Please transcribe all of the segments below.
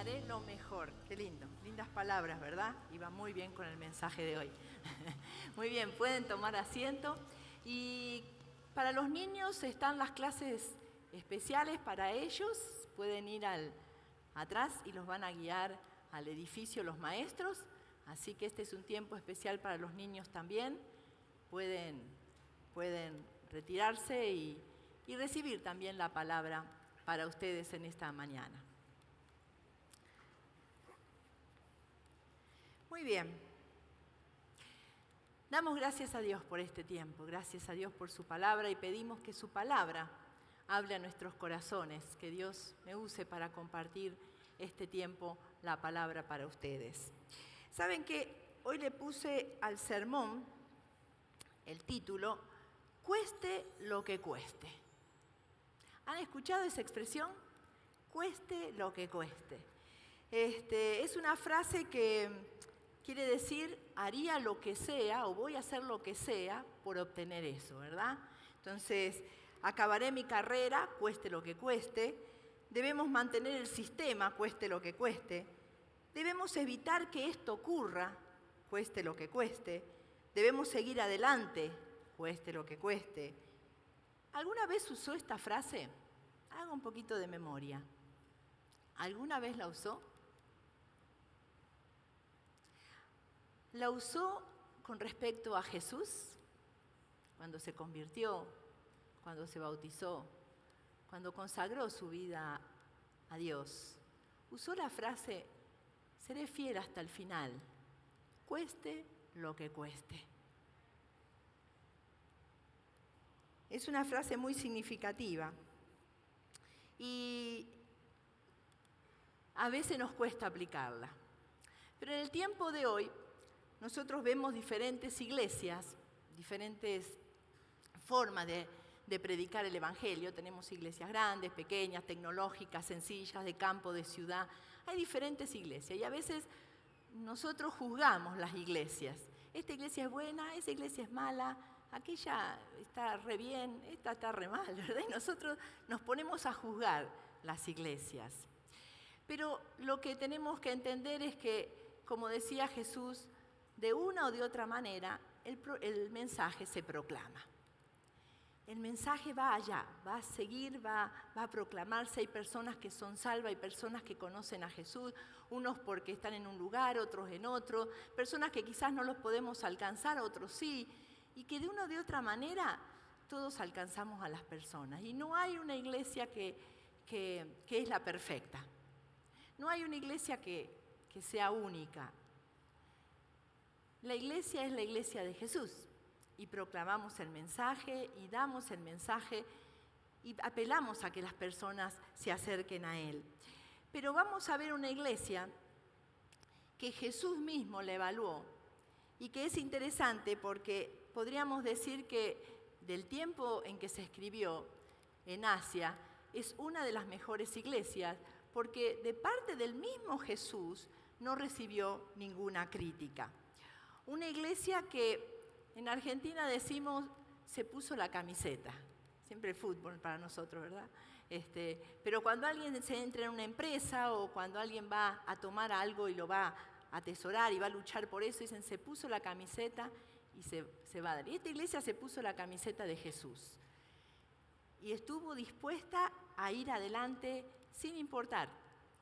daré lo mejor. Qué lindo, lindas palabras, ¿verdad? Y va muy bien con el mensaje de hoy. Muy bien, pueden tomar asiento. Y para los niños están las clases especiales para ellos. Pueden ir atrás y los van a guiar al edificio los maestros. Así que este es un tiempo especial para los niños también. Pueden retirarse y recibir también la palabra para ustedes en esta mañana. Muy bien. Damos gracias a Dios por este tiempo, gracias a Dios por su palabra y pedimos que su palabra hable a nuestros corazones, que Dios me use para compartir este tiempo la palabra para ustedes. Saben que hoy le puse al sermón el título, cueste lo que cueste. ¿Han escuchado esa expresión? Cueste lo que cueste. Es una frase que quiere decir, haría lo que sea o voy a hacer lo que sea por obtener eso, ¿verdad? Entonces, acabaré mi carrera, cueste lo que cueste. Debemos mantener el sistema, cueste lo que cueste. Debemos evitar que esto ocurra, cueste lo que cueste. Debemos seguir adelante, cueste lo que cueste. ¿Alguna vez usó esta frase? Haga un poquito de memoria. ¿Alguna vez la usó? ¿La usó con respecto a Jesús? Cuando se convirtió, cuando se bautizó, cuando consagró su vida a Dios. Usó la frase, seré fiel hasta el final, cueste lo que cueste. Es una frase muy significativa y a veces nos cuesta aplicarla. Pero en el tiempo de hoy, nosotros vemos diferentes iglesias, diferentes formas de predicar el Evangelio. Tenemos iglesias grandes, pequeñas, tecnológicas, sencillas, de campo, de ciudad. Hay diferentes iglesias y a veces nosotros juzgamos las iglesias. Esta iglesia es buena, esa iglesia es mala, aquella está re bien, esta está re mal, ¿verdad? Y nosotros nos ponemos a juzgar las iglesias. Pero lo que tenemos que entender es que, como decía Jesús, de una o de otra manera, el mensaje se proclama. El mensaje va allá, va a seguir, va a proclamarse. Hay personas que son salvas, hay personas que conocen a Jesús, unos porque están en un lugar, otros en otro, personas que quizás no los podemos alcanzar, otros sí, y que de una o de otra manera todos alcanzamos a las personas. Y no hay una iglesia que es la perfecta, no hay una iglesia que sea única. La iglesia es la iglesia de Jesús y proclamamos el mensaje y damos el mensaje y apelamos a que las personas se acerquen a Él. Pero vamos a ver una iglesia que Jesús mismo la evaluó y que es interesante porque podríamos decir que del tiempo en que se escribió en Asia es una de las mejores iglesias porque de parte del mismo Jesús no recibió ninguna crítica. Una iglesia que en Argentina decimos se puso la camiseta, siempre el fútbol para nosotros, ¿verdad? Pero cuando alguien se entra en una empresa o cuando alguien va a tomar algo y lo va a atesorar y va a luchar por eso, dicen se puso la camiseta y se va a dar. Y esta iglesia se puso la camiseta de Jesús y estuvo dispuesta a ir adelante sin importar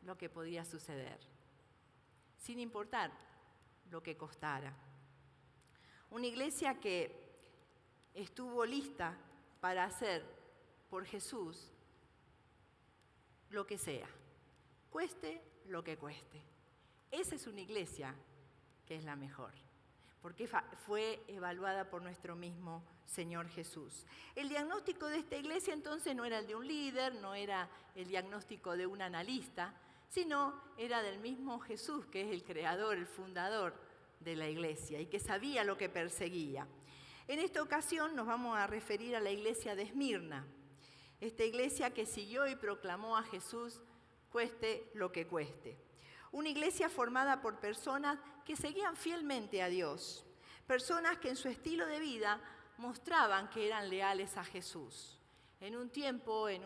lo que podía suceder, sin importar lo que costara. Una iglesia que estuvo lista para hacer por Jesús lo que sea, cueste lo que cueste. Esa es una iglesia que es la mejor, porque fue evaluada por nuestro mismo Señor Jesús. El diagnóstico de esta iglesia entonces no era el de un líder, no era el diagnóstico de un analista, sino era del mismo Jesús, que es el creador, el fundador de la iglesia y que sabía lo que perseguía. En esta ocasión nos vamos a referir a la iglesia de Esmirna, esta iglesia que siguió y proclamó a Jesús, cueste lo que cueste. Una iglesia formada por personas que seguían fielmente a Dios, personas que en su estilo de vida mostraban que eran leales a Jesús. En un tiempo, en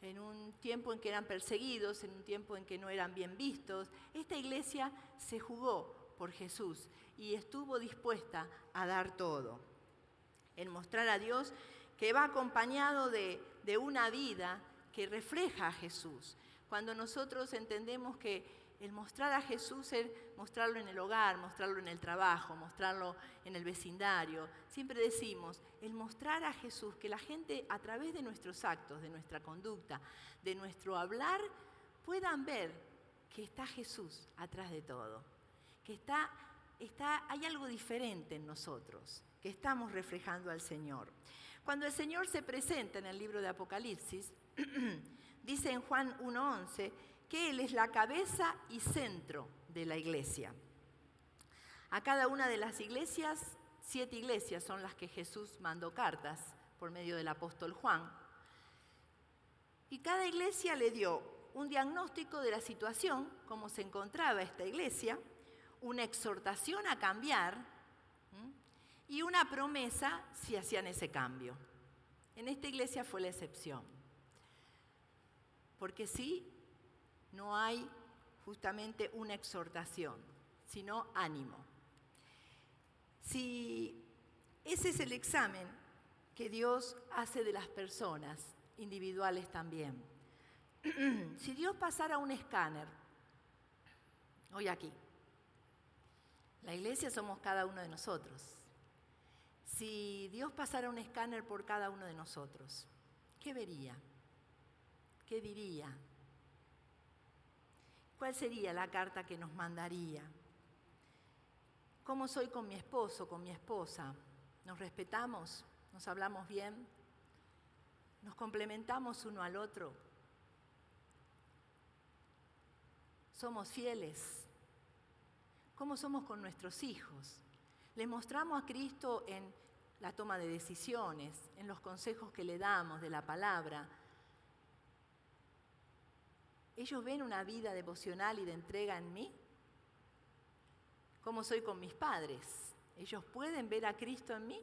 en un tiempo en que eran perseguidos, en un tiempo en que no eran bien vistos, esta iglesia se jugó por Jesús y estuvo dispuesta a dar todo. En mostrar a Dios que va acompañado de una vida que refleja a Jesús. Cuando nosotros entendemos que el mostrar a Jesús es mostrarlo en el hogar, mostrarlo en el trabajo, mostrarlo en el vecindario. Siempre decimos, el mostrar a Jesús, que la gente a través de nuestros actos, de nuestra conducta, de nuestro hablar, puedan ver que está Jesús atrás de todo, que hay algo diferente en nosotros, que estamos reflejando al Señor. Cuando el Señor se presenta en el libro de Apocalipsis, dice en Juan 1:11, que Él es la cabeza y centro de la iglesia. A cada una de las iglesias, 7 iglesias son las que Jesús mandó cartas por medio del apóstol Juan. Y cada iglesia le dio un diagnóstico de la situación, cómo se encontraba esta iglesia, una exhortación a cambiar y una promesa si hacían ese cambio. En esta iglesia fue la excepción. Porque sí, no hay justamente una exhortación, sino ánimo. Si ese es el examen que Dios hace de las personas individuales también. Si Dios pasara un escáner, hoy aquí, la iglesia somos cada uno de nosotros. Si Dios pasara un escáner por cada uno de nosotros, ¿qué vería? ¿Qué diría? ¿Cuál sería la carta que nos mandaría? ¿Cómo soy con mi esposo, con mi esposa? ¿Nos respetamos? ¿Nos hablamos bien? ¿Nos complementamos uno al otro? ¿Somos fieles? ¿Cómo somos con nuestros hijos? ¿Les mostramos a Cristo en la toma de decisiones, en los consejos que le damos de la palabra? ¿Ellos ven una vida devocional y de entrega en mí? ¿Cómo soy con mis padres? ¿Ellos pueden ver a Cristo en mí?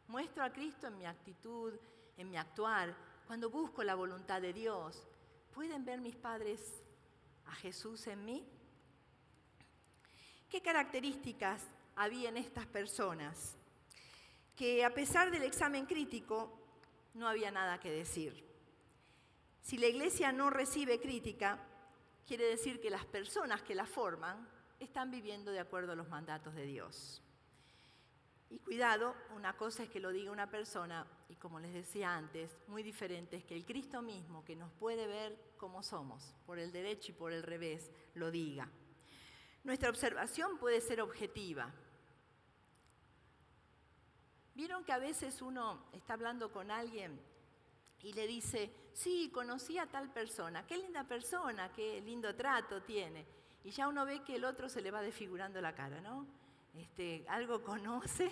¿Muestro a Cristo en mi actitud, en mi actuar? Cuando busco la voluntad de Dios, ¿pueden ver mis padres a Jesús en mí? ¿Qué características había en estas personas? Que a pesar del examen crítico, no había nada que decir. Si la iglesia no recibe crítica, quiere decir que las personas que la forman están viviendo de acuerdo a los mandatos de Dios. Y cuidado, una cosa es que lo diga una persona, y como les decía antes, muy diferente es que el Cristo mismo, que nos puede ver como somos, por el derecho y por el revés, lo diga. Nuestra observación puede ser objetiva. ¿Vieron que a veces uno está hablando con alguien y le dice, sí, conocí a tal persona, qué linda persona, qué lindo trato tiene? Y ya uno ve que el otro se le va desfigurando la cara, ¿no? Algo conoce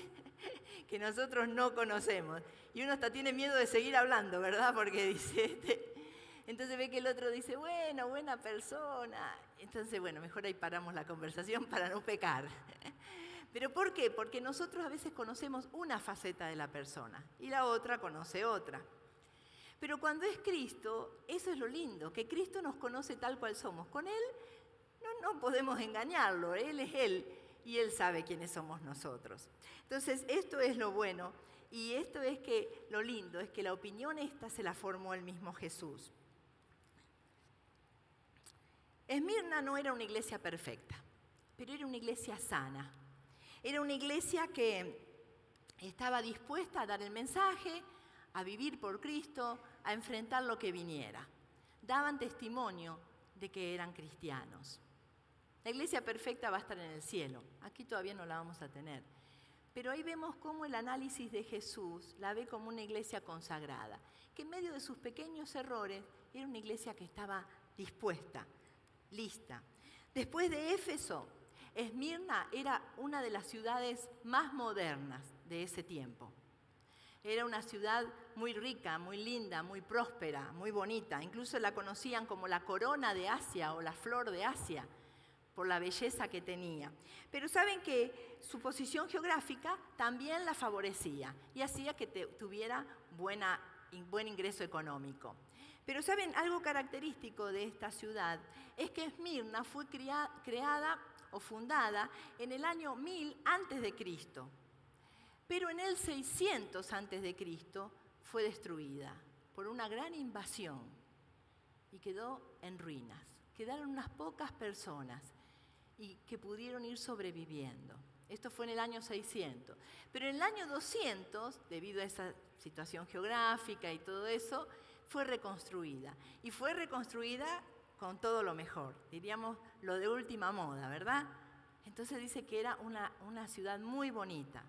que nosotros no conocemos. Y uno hasta tiene miedo de seguir hablando, ¿verdad? Porque dice, entonces ve que el otro dice, bueno, buena persona. Entonces, bueno, mejor ahí paramos la conversación para no pecar. ¿Pero por qué? Porque nosotros a veces conocemos una faceta de la persona y la otra conoce otra. Pero cuando es Cristo, eso es lo lindo, que Cristo nos conoce tal cual somos. Con Él no podemos engañarlo, Él es Él y Él sabe quiénes somos nosotros. Entonces, esto es lo bueno y esto es que lo lindo, es que la opinión esta se la formó el mismo Jesús. Esmirna no era una iglesia perfecta, pero era una iglesia sana. Era una iglesia que estaba dispuesta a dar el mensaje, a vivir por Cristo, a enfrentar lo que viniera. Daban testimonio de que eran cristianos. La iglesia perfecta va a estar en el cielo. Aquí todavía no la vamos a tener. Pero ahí vemos cómo el análisis de Jesús la ve como una iglesia consagrada, que en medio de sus pequeños errores era una iglesia que estaba dispuesta, lista. Después de Éfeso, Esmirna era una de las ciudades más modernas de ese tiempo. Era una ciudad muy rica, muy linda, muy próspera, muy bonita. Incluso la conocían como la corona de Asia o la flor de Asia, por la belleza que tenía. Pero saben que su posición geográfica también la favorecía y hacía que tuviera buen ingreso económico. Pero ¿saben? Algo característico de esta ciudad es que Esmirna fue creada o fundada en el año 1000 antes de Cristo. Pero en el 600 antes de Cristo fue destruida por una gran invasión y quedó en ruinas. Quedaron unas pocas personas y que pudieron ir sobreviviendo. Esto fue en el año 600. Pero en el año 200, debido a esa situación geográfica y todo eso, fue reconstruida. Y fue reconstruida con todo lo mejor, diríamos lo de última moda, ¿verdad? Entonces dice que era una ciudad muy bonita.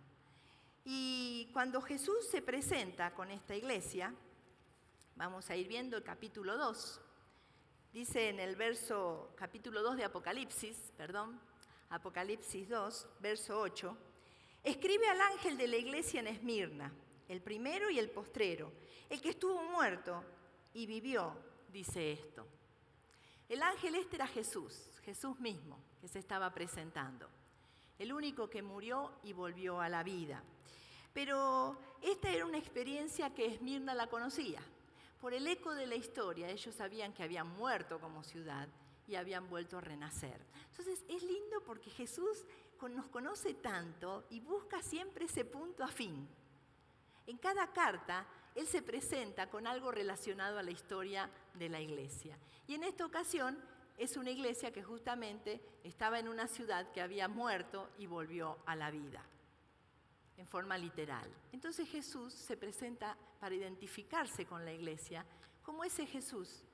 Y cuando Jesús se presenta con esta iglesia, vamos a ir viendo el capítulo 2, dice en el capítulo 2 de Apocalipsis 2, verso 8, escribe al ángel de la iglesia en Esmirna, el primero y el postrero, el que estuvo muerto y vivió, dice esto. El ángel este era Jesús mismo, que se estaba presentando, el único que murió y volvió a la vida. Pero esta era una experiencia que Esmirna la conocía. Por el eco de la historia, ellos sabían que habían muerto como ciudad y habían vuelto a renacer. Entonces es lindo porque Jesús nos conoce tanto y busca siempre ese punto afín. En cada carta, Él se presenta con algo relacionado a la historia de la iglesia. Y en esta ocasión es una iglesia que justamente estaba en una ciudad que había muerto y volvió a la vida, en forma literal. Entonces Jesús se presenta para identificarse con la iglesia como ese Jesús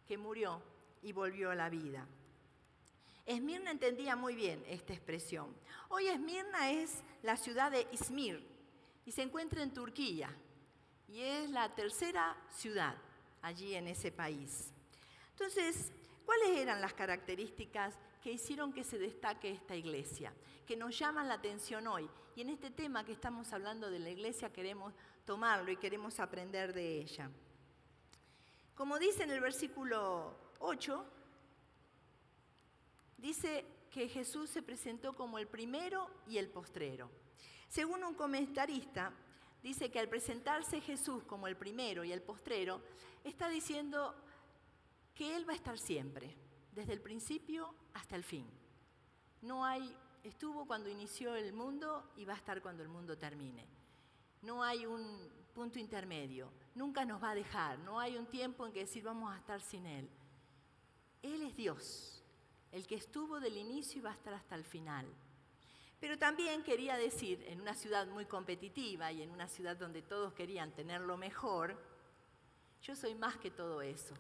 que murió y volvió a la vida. Esmirna entendía muy bien esta expresión. Hoy Esmirna es la ciudad de Izmir y se encuentra en Turquía y es la tercera ciudad allí en ese país. Entonces, ¿cuáles eran las características que hicieron que se destaque esta iglesia, que nos llaman la atención hoy? Y en este tema que estamos hablando de la iglesia queremos tomarlo y queremos aprender de ella. Como dice en el versículo 8, dice que Jesús se presentó como el primero y el postrero. Según un comentarista, dice que al presentarse Jesús como el primero y el postrero, está diciendo que Él va a estar siempre, desde el principio hasta el fin. Estuvo cuando inició el mundo y va a estar cuando el mundo termine. No hay un punto intermedio, nunca nos va a dejar, no hay un tiempo en que decir vamos a estar sin Él. Él es Dios, el que estuvo del inicio y va a estar hasta el final. Pero también quería decir, en una ciudad muy competitiva y en una ciudad donde todos querían tener lo mejor, yo soy más que todo eso.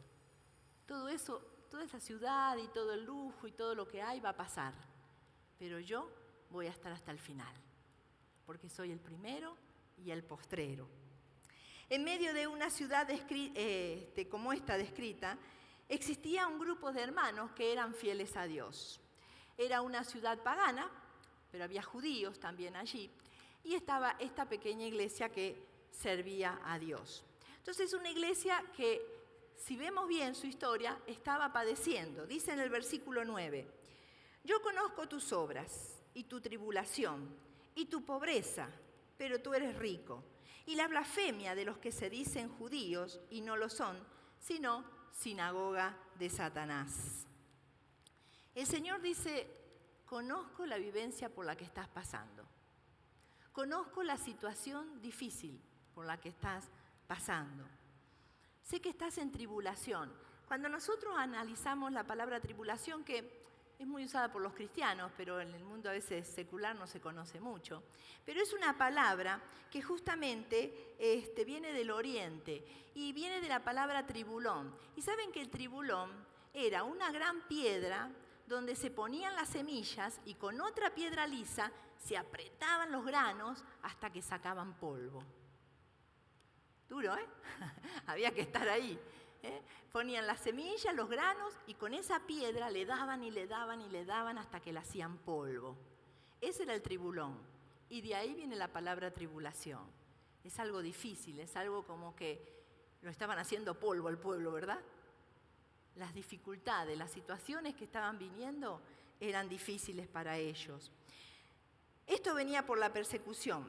Todo eso, toda esa ciudad y todo el lujo y todo lo que hay va a pasar. Pero yo voy a estar hasta el final, porque soy el primero y el postrero. En medio de una ciudad como esta descrita, existía un grupo de hermanos que eran fieles a Dios. Era una ciudad pagana, pero había judíos también allí, y estaba esta pequeña iglesia que servía a Dios. Entonces, una iglesia que, si vemos bien su historia, estaba padeciendo. Dice en el versículo 9, yo conozco tus obras y tu tribulación y tu pobreza, pero tú eres rico, y la blasfemia de los que se dicen judíos y no lo son, sino sinagoga de Satanás. El Señor dice, conozco la vivencia por la que estás pasando. Conozco la situación difícil por la que estás pasando. Sé que estás en tribulación. Cuando nosotros analizamos la palabra tribulación, que es muy usada por los cristianos, pero en el mundo a veces secular no se conoce mucho, pero es una palabra que justamente viene del oriente y viene de la palabra tribulón. Y saben que el tribulón era una gran piedra donde se ponían las semillas y con otra piedra lisa se apretaban los granos hasta que sacaban polvo. Duro, ¿eh? Había que estar ahí. Ponían las semillas, los granos, y con esa piedra le daban y le daban y le daban hasta que la hacían polvo. Ese era el tribulón. Y de ahí viene la palabra tribulación. Es algo difícil, es algo como que lo estaban haciendo polvo al pueblo, ¿verdad? Las dificultades, las situaciones que estaban viniendo eran difíciles para ellos. Esto venía por la persecución.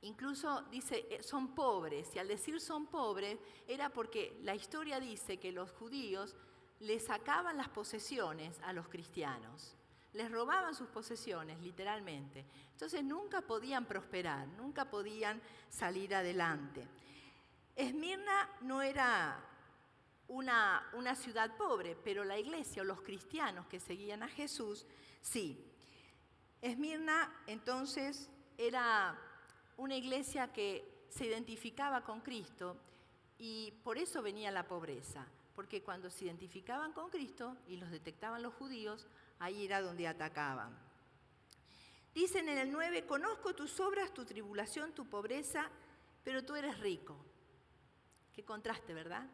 Incluso dice, son pobres, y al decir son pobres era porque la historia dice que los judíos le sacaban las posesiones a los cristianos, les robaban sus posesiones, literalmente. Entonces nunca podían prosperar, nunca podían salir adelante. Esmirna no era una ciudad pobre, pero la iglesia o los cristianos que seguían a Jesús, sí. Esmirna entonces era una iglesia que se identificaba con Cristo y por eso venía la pobreza, porque cuando se identificaban con Cristo y los detectaban los judíos, ahí era donde atacaban. Dicen en el 9, conozco tus obras, tu tribulación, tu pobreza, pero tú eres rico. Qué contraste, ¿verdad?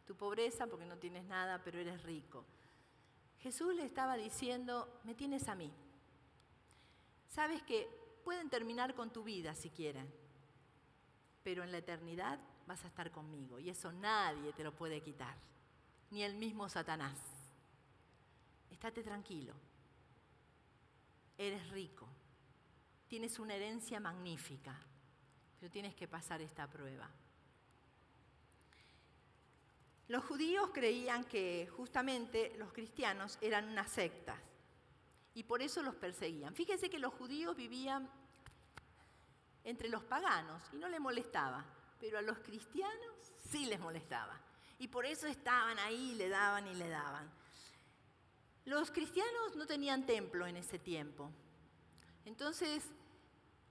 Tu pobreza porque no tienes nada, pero eres rico. Jesús le estaba diciendo, me tienes a mí. Sabes que pueden terminar con tu vida si quieren, pero en la eternidad vas a estar conmigo y eso nadie te lo puede quitar, ni el mismo Satanás. Estate tranquilo, eres rico, tienes una herencia magnífica, pero tienes que pasar esta prueba. Los judíos creían que justamente los cristianos eran unas sectas y por eso los perseguían. Fíjense que los judíos vivían entre los paganos y no les molestaba, pero a los cristianos sí les molestaba. Y por eso estaban ahí, le daban y le daban. Los cristianos no tenían templo en ese tiempo. Entonces,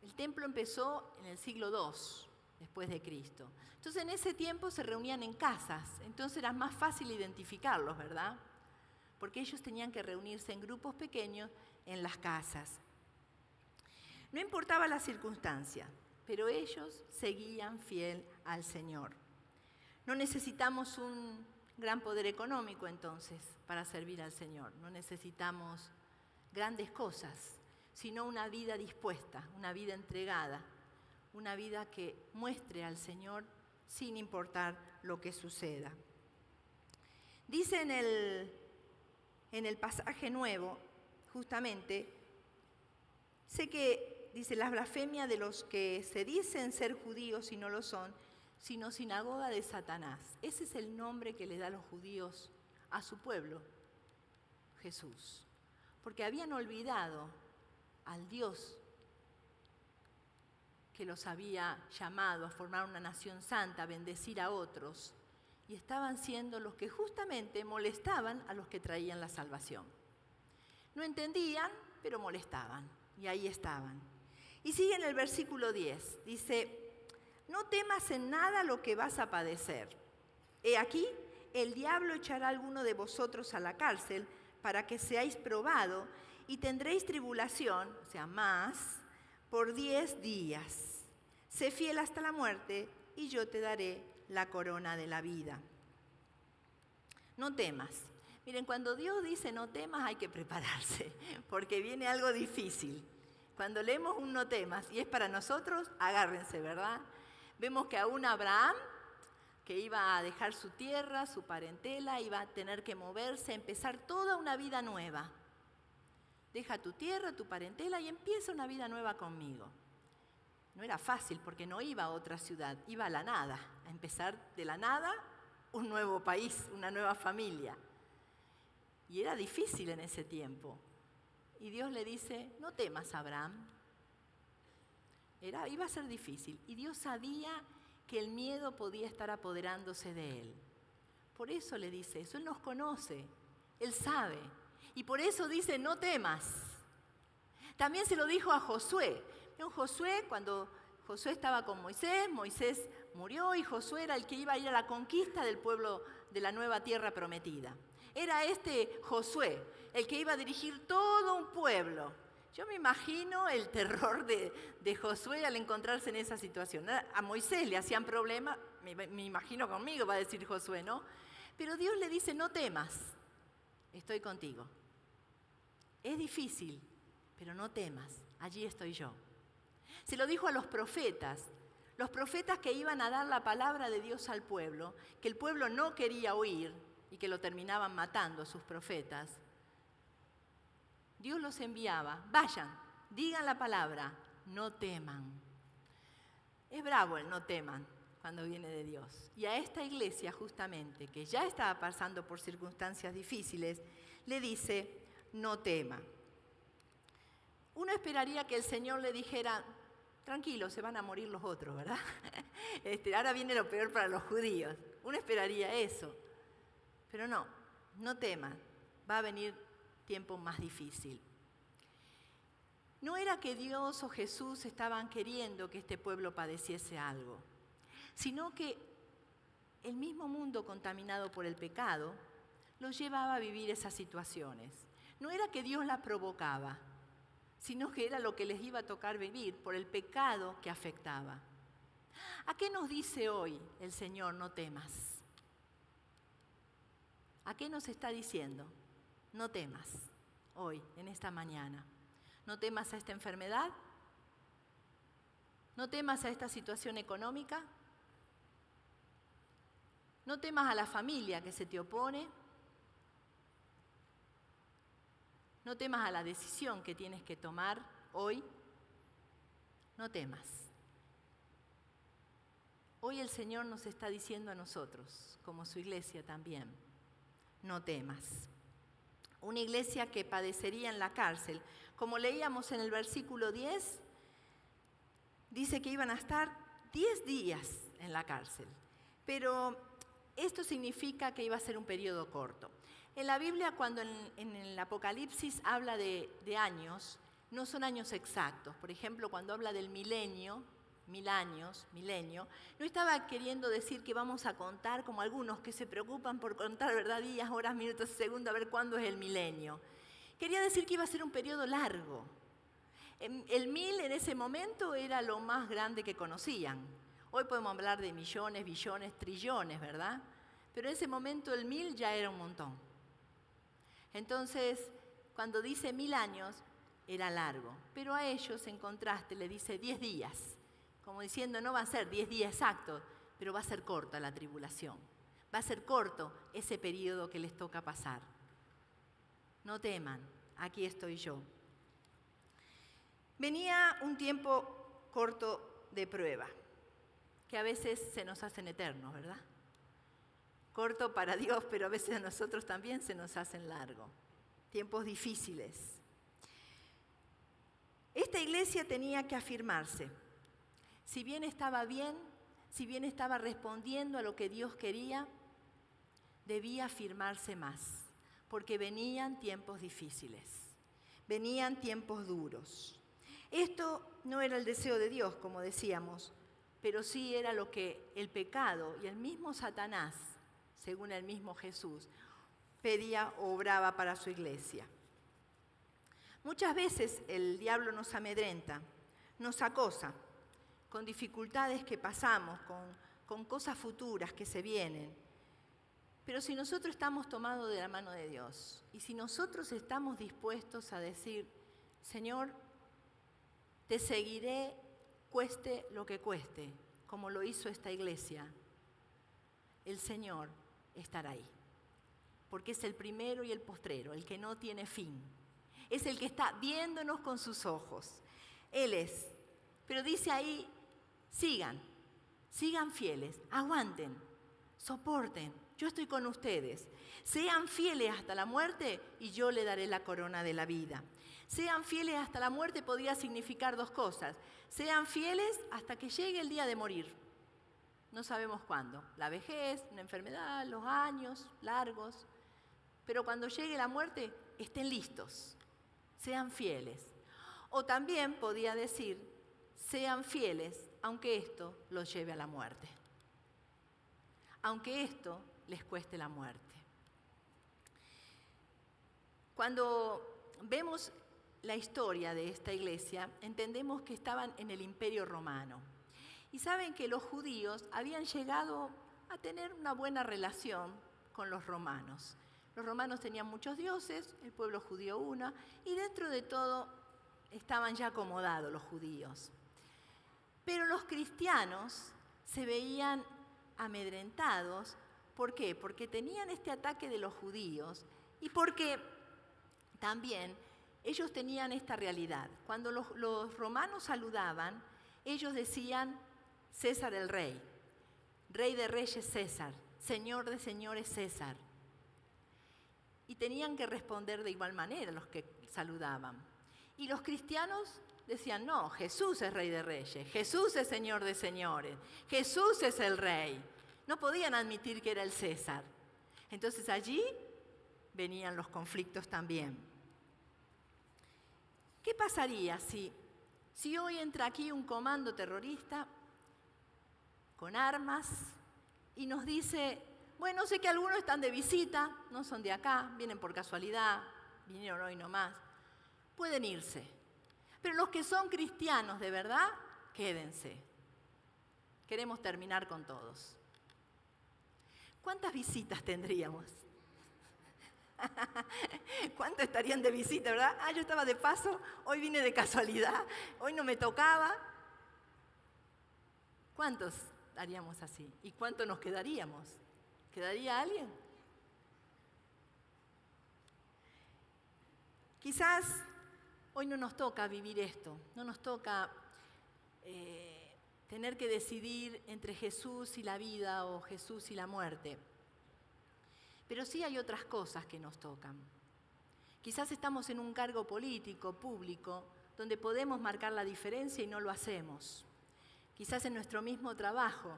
el templo empezó en el siglo II después de Cristo. Entonces, en ese tiempo se reunían en casas. Entonces era más fácil identificarlos, ¿verdad? Porque ellos tenían que reunirse en grupos pequeños en las casas. No importaba la circunstancia, pero ellos seguían fiel al Señor. No necesitamos un gran poder económico entonces para servir al Señor. No necesitamos grandes cosas, sino una vida dispuesta, una vida entregada, una vida que muestre al Señor sin importar lo que suceda. Dice en el pasaje nuevo, justamente, sé que dice la blasfemia de los que se dicen ser judíos y no lo son, sino sinagoga de Satanás. Ese es el nombre que le da a los judíos a su pueblo, Jesús. Porque habían olvidado al Dios que los había llamado a formar una nación santa, a bendecir a otros, y estaban siendo los que justamente molestaban a los que traían la salvación. No entendían, pero molestaban, y ahí estaban. Y sigue en el versículo 10, dice, no temas en nada lo que vas a padecer. He aquí, el diablo echará a alguno de vosotros a la cárcel para que seáis probado y tendréis tribulación, o sea, más, por 10 días. Sé fiel hasta la muerte y yo te daré la corona de la vida. No temas. Miren, cuando Dios dice no temas hay que prepararse, porque viene algo difícil. Cuando leemos un no temas y es para nosotros, agárrense, ¿verdad? Vemos que aún Abraham, que iba a dejar su tierra, su parentela, iba a tener que moverse, a empezar toda una vida nueva. Deja tu tierra, tu parentela y empieza una vida nueva conmigo. No era fácil porque no iba a otra ciudad, iba a la nada, a empezar de la nada un nuevo país, una nueva familia. Y era difícil en ese tiempo. Y Dios le dice, no temas, Abraham. Iba a ser difícil. Y Dios sabía que el miedo podía estar apoderándose de él. Por eso le dice eso. Él nos conoce. Él sabe. Y por eso dice, no temas. También se lo dijo a Josué. Josué, cuando Josué estaba con Moisés, Moisés murió y Josué era el que iba a ir a la conquista del pueblo de la nueva tierra prometida. Era este Josué, el que iba a dirigir todo un pueblo. Yo me imagino el terror de Josué al encontrarse en esa situación. A Moisés le hacían problema, me imagino conmigo, va a decir Josué, ¿no? Pero Dios le dice, no temas, estoy contigo. Es difícil, pero no temas, allí estoy yo. Se lo dijo a los profetas que iban a dar la palabra de Dios al pueblo, que el pueblo no quería oír y que lo terminaban matando a sus profetas. Dios los enviaba, vayan, digan la palabra, no teman. Es bravo el no teman cuando viene de Dios. Y a esta iglesia justamente, que ya estaba pasando por circunstancias difíciles, le dice, no tema. Uno esperaría que el Señor le dijera, tranquilo, se van a morir los otros, ¿verdad? Ahora viene lo peor para los judíos. Uno esperaría eso. Pero no, no teman, va a venir tiempo más difícil. No era que Dios o Jesús estaban queriendo que este pueblo padeciese algo, sino que el mismo mundo contaminado por el pecado los llevaba a vivir esas situaciones. No era que Dios las provocaba, sino que era lo que les iba a tocar vivir por el pecado que afectaba. ¿A qué nos dice hoy el Señor, no temas? ¿A qué nos está diciendo? No temas hoy, en esta mañana. No temas a esta enfermedad. No temas a esta situación económica. No temas a la familia que se te opone. No temas a la decisión que tienes que tomar hoy. No temas. Hoy el Señor nos está diciendo a nosotros, como su iglesia también, no temas. Una iglesia que padecería en la cárcel. Como leíamos en el versículo 10, dice que iban a estar 10 días en la cárcel. Pero esto significa que iba a ser un periodo corto. En la Biblia, cuando en el Apocalipsis habla de años, no son años exactos. Por ejemplo, cuando habla del milenio, 1000 años, milenio, no estaba queriendo decir que vamos a contar como algunos que se preocupan por contar, ¿verdad?, días, horas, minutos, segundos, a ver cuándo es el milenio. Quería decir que iba a ser un periodo largo. El 1000 en ese momento era lo más grande que conocían. Hoy podemos hablar de millones, billones, trillones, ¿verdad? Pero en ese momento el 1000 ya era un montón. Entonces, cuando dice 1000 años, era largo. Pero a ellos, en contraste, le dice 10 días. Como diciendo, no va a ser 10 días exactos, pero va a ser corta la tribulación. Va a ser corto ese periodo que les toca pasar. No teman, aquí estoy yo. Venía un tiempo corto de prueba, que a veces se nos hacen eternos, ¿verdad? Corto para Dios, pero a veces a nosotros también se nos hacen largos. Tiempos difíciles. Esta iglesia tenía que afirmarse. Si bien estaba bien, si bien estaba respondiendo a lo que Dios quería, debía afirmarse más, porque venían tiempos difíciles, venían tiempos duros. Esto no era el deseo de Dios, como decíamos, pero sí era lo que el pecado y el mismo Satanás, según el mismo Jesús, pedía o obraba para su iglesia. Muchas veces el diablo nos amedrenta, nos acosa, con dificultades que pasamos, con cosas futuras que se vienen. Pero si nosotros estamos tomados de la mano de Dios y si nosotros estamos dispuestos a decir, Señor, te seguiré cueste lo que cueste, como lo hizo esta iglesia, el Señor estará ahí. Porque es el primero y el postrero, el que no tiene fin. Es el que está viéndonos con sus ojos. Él es. Pero dice ahí, sigan fieles, aguanten, soporten, yo estoy con ustedes. Sean fieles hasta la muerte y yo le daré la corona de la vida. Sean fieles hasta la muerte podría significar dos cosas. Sean fieles hasta que llegue el día de morir. No sabemos cuándo, la vejez, una enfermedad, los años largos. Pero cuando llegue la muerte, estén listos, sean fieles. O también podía decir, sean fieles aunque esto los lleve a la muerte. Aunque esto les cueste la muerte. Cuando vemos la historia de esta iglesia, entendemos que estaban en el Imperio Romano. Y saben que los judíos habían llegado a tener una buena relación con los romanos. Los romanos tenían muchos dioses, el pueblo judío uno, y dentro de todo estaban ya acomodados los judíos. Pero los cristianos se veían amedrentados. ¿Por qué? Porque tenían este ataque de los judíos y porque también ellos tenían esta realidad. Cuando los romanos saludaban, ellos decían, César el rey, rey de reyes César, señor de señores César. Y tenían que responder de igual manera los que saludaban. Y los cristianos decían, no, Jesús es rey de reyes, Jesús es señor de señores, Jesús es el rey. No podían admitir que era el César. Entonces allí venían los conflictos también. ¿Qué pasaría si hoy entra aquí un comando terrorista con armas y nos dice, bueno, sé que algunos están de visita, no son de acá, vienen por casualidad, vinieron hoy nomás, pueden irse. Pero los que son cristianos de verdad, quédense. Queremos terminar con todos. ¿Cuántas visitas tendríamos? ¿Cuántos estarían de visita, verdad? Yo estaba de paso, hoy vine de casualidad, hoy no me tocaba. ¿Cuántos haríamos así? ¿Y cuánto nos quedaríamos? ¿Quedaría alguien? Quizás hoy no nos toca vivir esto, no nos toca tener que decidir entre Jesús y la vida o Jesús y la muerte. Pero sí hay otras cosas que nos tocan. Quizás estamos en un cargo político, público, donde podemos marcar la diferencia y no lo hacemos. Quizás en nuestro mismo trabajo,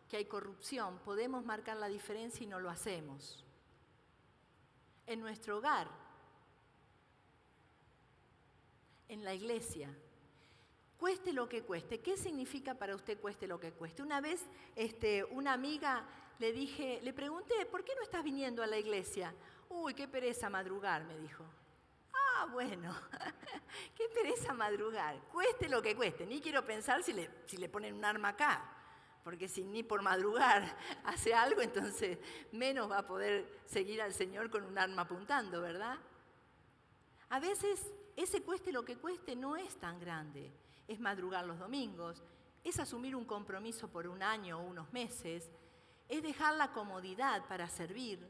que hay corrupción, podemos marcar la diferencia y no lo hacemos. En nuestro hogar, en la iglesia, cueste lo que cueste. ¿Qué significa para usted cueste lo que cueste? Una vez una amiga le pregunté, ¿por qué no estás viniendo a la iglesia? Uy, qué pereza madrugar, me dijo. Ah, bueno, qué pereza madrugar, cueste lo que cueste. Ni quiero pensar si le ponen un arma acá, porque si ni por madrugar hace algo, entonces menos va a poder seguir al Señor con un arma apuntando, ¿verdad? A veces ese cueste lo que cueste no es tan grande. Es madrugar los domingos, es asumir un compromiso por un año o unos meses, es dejar la comodidad para servir.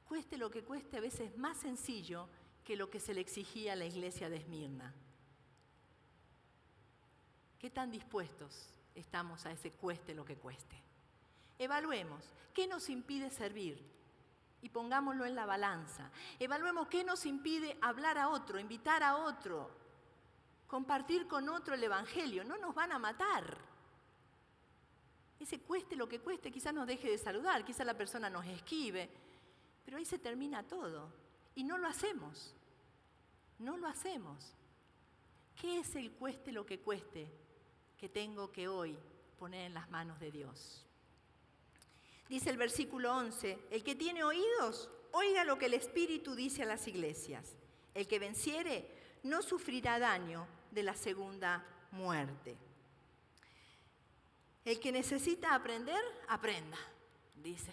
Cueste lo que cueste, a veces es más sencillo que lo que se le exigía a la iglesia de Esmirna. ¿Qué tan dispuestos estamos a ese cueste lo que cueste? Evaluemos, ¿qué nos impide servir? Y pongámoslo en la balanza. Evaluemos qué nos impide hablar a otro, invitar a otro, compartir con otro el Evangelio. No nos van a matar. Ese cueste lo que cueste, quizás nos deje de saludar, quizás la persona nos esquive, pero ahí se termina todo. Y no lo hacemos. No lo hacemos. ¿Qué es el cueste lo que cueste que tengo que hoy poner en las manos de Dios? Dice el versículo 11, el que tiene oídos, oiga lo que el Espíritu dice a las iglesias. El que venciere no sufrirá daño de la segunda muerte. El que necesita aprender, aprenda, dice.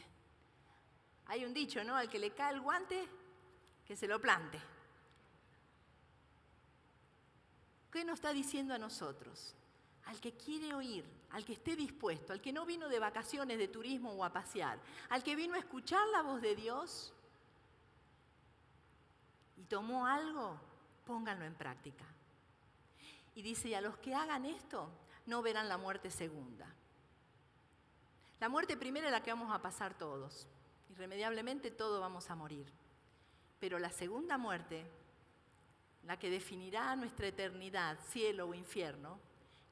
Hay un dicho, ¿no? Al que le cae el guante, que se lo plante. ¿Qué nos está diciendo a nosotros? Al que quiere oír, al que esté dispuesto, al que no vino de vacaciones, de turismo o a pasear, al que vino a escuchar la voz de Dios y tomó algo, pónganlo en práctica. Y dice, y a los que hagan esto, no verán la muerte segunda. La muerte primera es la que vamos a pasar todos. Irremediablemente todos vamos a morir. Pero la segunda muerte, la que definirá nuestra eternidad, cielo o infierno,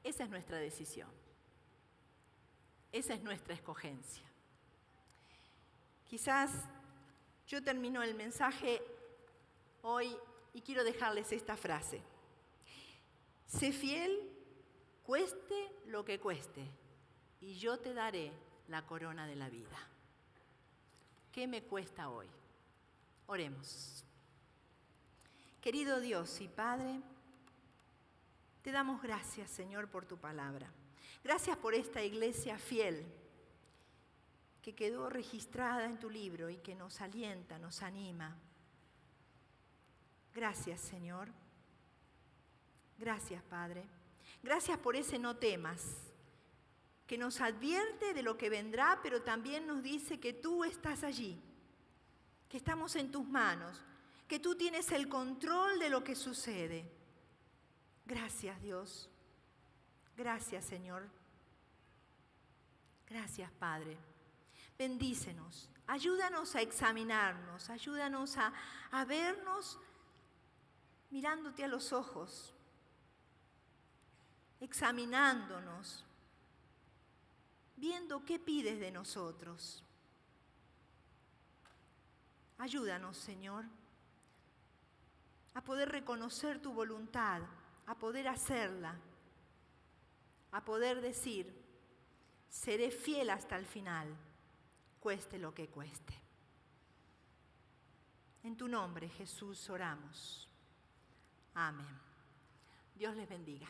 esa es nuestra decisión. Esa es nuestra escogencia. Quizás yo termino el mensaje hoy y quiero dejarles esta frase. Sé fiel, cueste lo que cueste, y yo te daré la corona de la vida. ¿Qué me cuesta hoy? Oremos. Querido Dios y Padre, te damos gracias, Señor, por tu palabra. Gracias por esta iglesia fiel que quedó registrada en tu libro y que nos alienta, nos anima. Gracias, Señor. Gracias, Padre. Gracias por ese no temas, que nos advierte de lo que vendrá, pero también nos dice que tú estás allí, que estamos en tus manos, que tú tienes el control de lo que sucede. Gracias, Dios. Gracias, Señor. Gracias, Padre. Bendícenos. Ayúdanos a examinarnos. Ayúdanos a vernos mirándote a los ojos, examinándonos, viendo qué pides de nosotros. Ayúdanos, Señor, a poder reconocer tu voluntad, a poder hacerla, a poder decir, seré fiel hasta el final, cueste lo que cueste. En tu nombre, Jesús, oramos. Amén. Dios les bendiga.